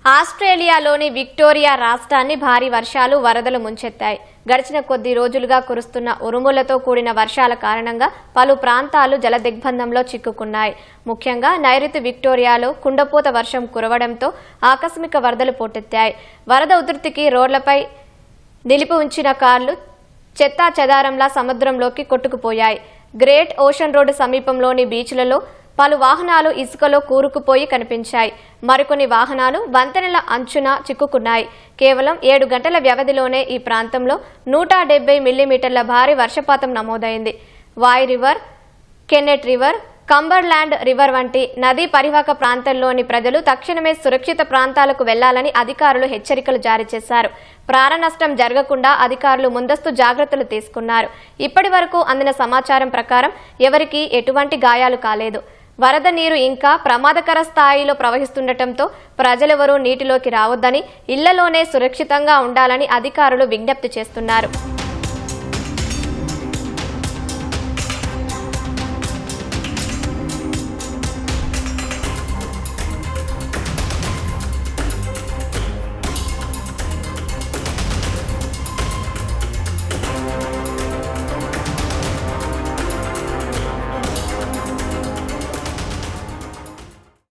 ఆస్ట్రేలియాలోని విక్టోరియా రాష్ట్రాన్ని భారీ వర్షాలు వరదలు ముంచెత్తాయి. గడిచిన కొద్ది రోజులుగా కురుస్తున్న ఉరుములతో కూడిన వర్షాల కారణంగా పలు ప్రాంతాలు జలదిగ్బంధంలో చిక్కుకున్నాయి. ముఖ్యంగా నైరుతి విక్టోరియాలో కుండపోత వర్షం కురవడంతో ఆకస్మిక వరదలు పోటెత్తాయి. వరద ఉధృతికి రోడ్లపై నిలిపి ఉంచిన కార్లు చెత్తా చెదారంలా సముద్రంలోకి కొట్టుకుపోయాయి. గ్రేట్ ఓషన్ రోడ్డు సమీపంలోని బీచ్లలో పలు వాహనాలు ఇసుకలో కూరుకుపోయి కనిపించాయి. మరికొన్ని వాహనాలు వంతెనల అంచున చిక్కుకున్నాయి. కేవలం 7 గంటల వ్యవధిలోనే ఈ ప్రాంతంలో 170 మిల్లీమీటర్ల భారీ వర్షపాతం నమోదైంది. వాయ్ రివర్, కెన్నెట్ రివర్, కంబర్లాండ్ రివర్ వంటి నదీ పరివాహక ప్రాంతంలోని ప్రజలు తక్షణమే సురక్షిత ప్రాంతాలకు వెళ్లాలని అధికారులు హెచ్చరికలు జారీ చేశారు. ప్రాణ నష్టం జరగకుండా అధికారులు ముందస్తు జాగ్రత్తలు తీసుకున్నారు. ఇప్పటి వరకు అందిన సమాచారం ప్రకారం ఎవరికీ ఎటువంటి గాయాలు కాలేదు. వరద నీరు ఇంకా ప్రమాదకర స్థాయిలో ప్రవహిస్తుండటంతో ప్రజలెవరూ నీటిలోకి రావద్దని, ఇళ్లలోనే సురక్షితంగా ఉండాలని అధికారులు విజ్ఞప్తి చేస్తున్నారు.